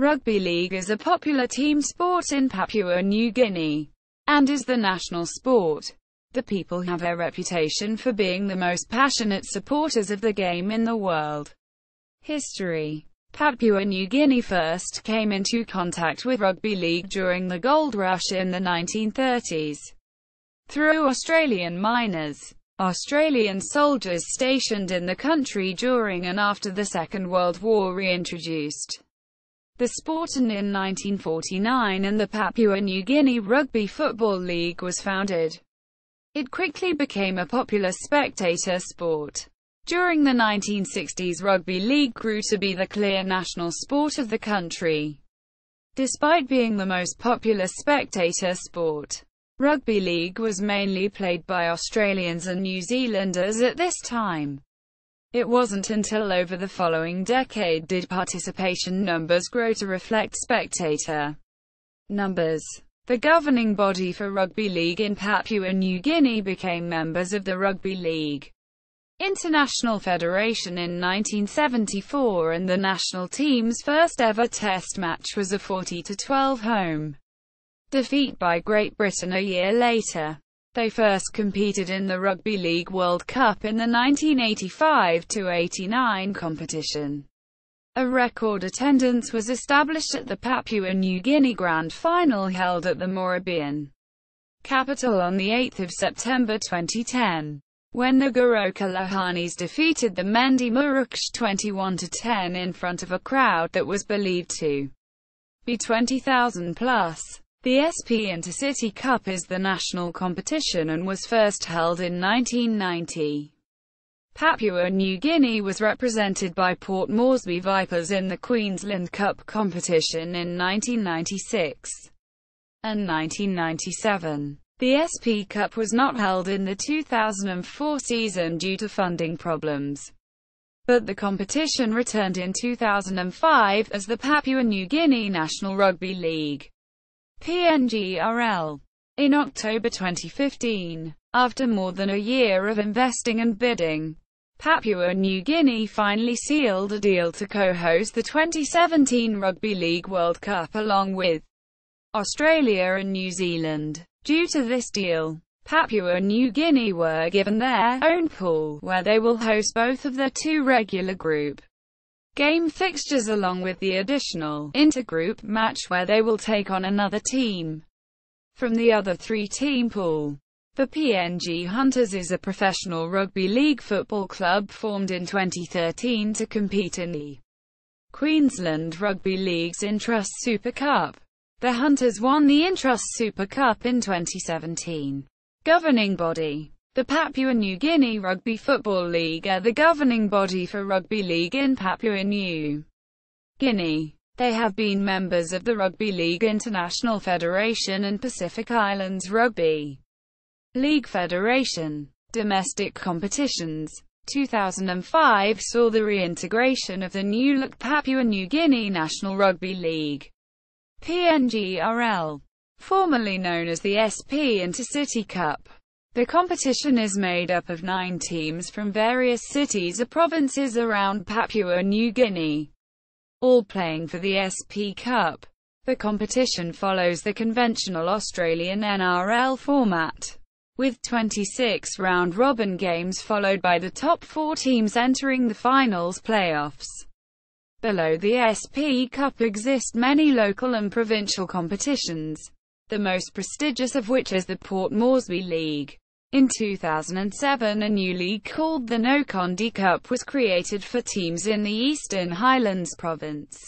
Rugby league is a popular team sport in Papua New Guinea, and is the national sport. The people have a reputation for being the most passionate supporters of the game in the world. History. Papua New Guinea first came into contact with rugby league during the gold rush in the 1930s. Through Australian miners. Australian soldiers stationed in the country during and after the Second World War reintroduced the sport, and in 1949 and the Papua New Guinea Rugby Football League was founded. It quickly became a popular spectator sport. During the 1960s, rugby league grew to be the clear national sport of the country. Despite being the most popular spectator sport, rugby league was mainly played by Australians and New Zealanders at this time. It wasn't until over the following decade did participation numbers grow to reflect spectator numbers. The governing body for rugby league in Papua New Guinea became members of the Rugby League International Federation in 1974, and the national team's first ever test match was a 40-12 home defeat by Great Britain a year later. They first competed in the Rugby League World Cup in the 1985-89 competition. A record attendance was established at the Papua New Guinea Grand Final held at the Morabian capital on 8 September 2010, when the Goroka Lahanis defeated the Mendi Muruksh 21-10 in front of a crowd that was believed to be 20,000 plus. The SP Intercity Cup is the national competition and was first held in 1990. Papua New Guinea was represented by Port Moresby Vipers in the Queensland Cup competition in 1996 and 1997. The SP Cup was not held in the 2004 season due to funding problems, but the competition returned in 2005 as the Papua New Guinea National Rugby League (PNGRL). In October 2015, after more than a year of investing and bidding, Papua New Guinea finally sealed a deal to co-host the 2017 Rugby League World Cup along with Australia and New Zealand. Due to this deal, Papua New Guinea were given their own pool, where they will host both of their two regular group game fixtures along with the additional intergroup match where they will take on another team from the other three-team pool. The PNG Hunters is a professional rugby league football club formed in 2013 to compete in the Queensland Rugby League's Intrust Super Cup. The Hunters won the Intrust Super Cup in 2017. Governing body. The Papua New Guinea Rugby Football League are the governing body for rugby league in Papua New Guinea. They have been members of the Rugby League International Federation and Pacific Islands Rugby League Federation. Domestic competitions. 2005 saw the reintegration of the new-look Papua New Guinea National Rugby League (PNGRL), formerly known as the SP Intercity Cup. The competition is made up of 9 teams from various cities or provinces around Papua New Guinea, all playing for the SP Cup. The competition follows the conventional Australian NRL format, with 26 round-robin games followed by the top 4 teams entering the finals playoffs. Below the SP Cup exist many local and provincial competitions, the most prestigious of which is the Port Moresby League. In 2007, a new league called the Nokondi Cup was created for teams in the Eastern Highlands province.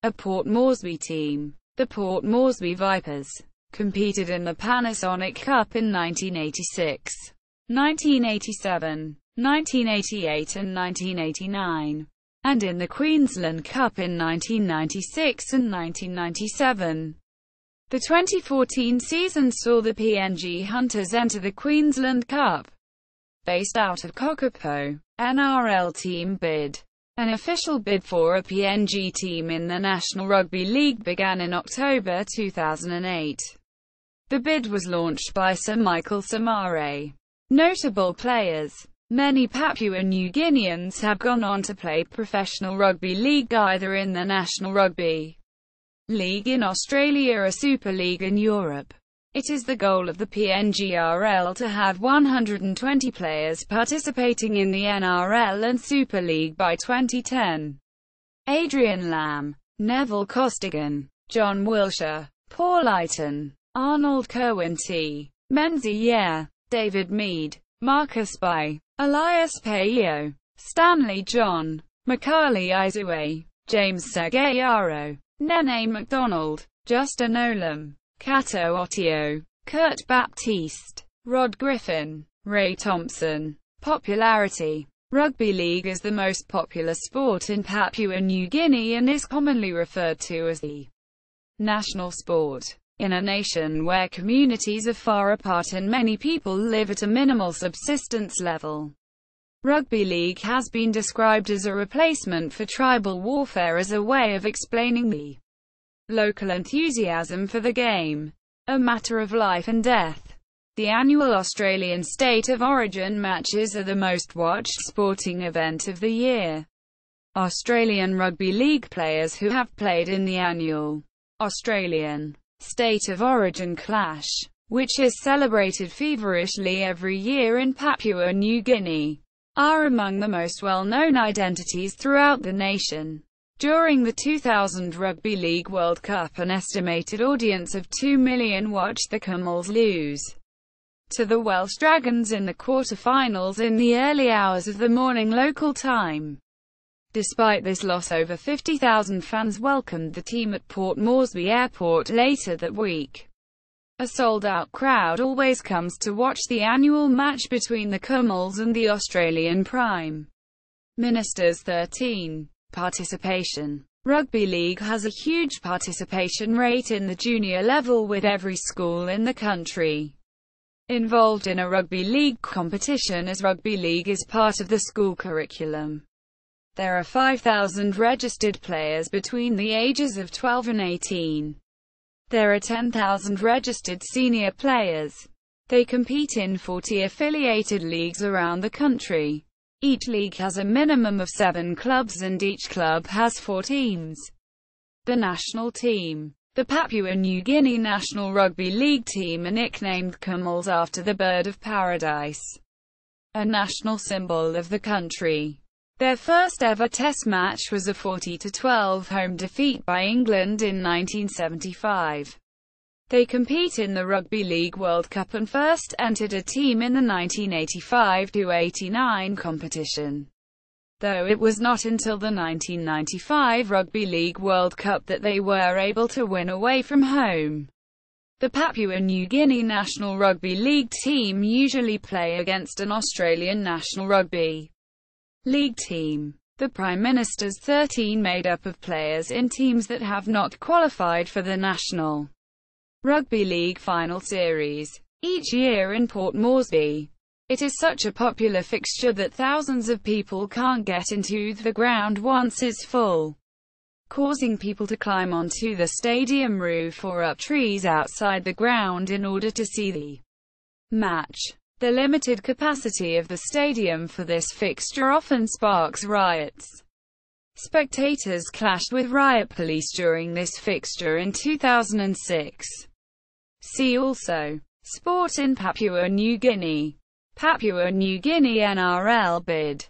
A Port Moresby team, the Port Moresby Vipers, competed in the Panasonic Cup in 1986, 1987, 1988 and 1989, and in the Queensland Cup in 1996 and 1997. The 2014 season saw the PNG Hunters enter the Queensland Cup. Based out of Kokopo, NRL team bid. An official bid for a PNG team in the National Rugby League began in October 2008. The bid was launched by Sir Michael Samare. Notable players. Many Papua New Guineans have gone on to play professional rugby league either in the National Rugby League in Australia, a Super League in Europe. It is the goal of the PNGRL to have 120 players participating in the NRL and Super League by 2010. Adrian Lamb, Neville Costigan, John Wilshire, Paul Eighton, Arnold Kerwin-T. Menzies, David Mead, Marcus Bai, Elias Paio, Stanley John, Makali Izue, James Segeyaro, Nene MacDonald, Justin Olam, Kato Otio, Kurt Baptiste, Rod Griffin, Ray Thompson. Popularity. Rugby league is the most popular sport in Papua New Guinea and is commonly referred to as the national sport. In a nation where communities are far apart and many people live at a minimal subsistence level, rugby league has been described as a replacement for tribal warfare as a way of explaining the local enthusiasm for the game, a matter of life and death. The annual Australian State of Origin matches are the most watched sporting event of the year. Australian Rugby League players who have played in the annual Australian State of Origin Clash, which is celebrated feverishly every year in Papua New Guinea, are among the most well-known identities throughout the nation. During the 2000 Rugby League World Cup, an estimated audience of 2 million watched the Camels lose to the Welsh Dragons in the quarter-finals in the early hours of the morning local time. Despite this loss, over 50,000 fans welcomed the team at Port Moresby Airport later that week. A sold-out crowd always comes to watch the annual match between the Camels and the Australian Prime Ministers. 13. Participation. Rugby league has a huge participation rate in the junior level, with every school in the country involved in a rugby league competition, as rugby league is part of the school curriculum. There are 5,000 registered players between the ages of 12 and 18. There are 10,000 registered senior players. They compete in 40 affiliated leagues around the country. Each league has a minimum of 7 clubs and each club has 4 teams. The national team. The Papua New Guinea National Rugby League team are nicknamed Camels after the bird of paradise, a national symbol of the country. Their first ever test match was a 40-12 home defeat by England in 1975. They compete in the Rugby League World Cup and first entered a team in the 1985-89 competition, though it was not until the 1995 Rugby League World Cup that they were able to win away from home. The Papua New Guinea National Rugby League team usually play against an Australian National Rugby League team. The Prime Minister's 13 made up of players in teams that have not qualified for the National Rugby League Final Series each year in Port Moresby. It is such a popular fixture that thousands of people can't get into the ground once it's full, causing people to climb onto the stadium roof or up trees outside the ground in order to see the match. The limited capacity of the stadium for this fixture often sparks riots. Spectators clashed with riot police during this fixture in 2006. See also: Sport in Papua New Guinea. Papua New Guinea NRL bid.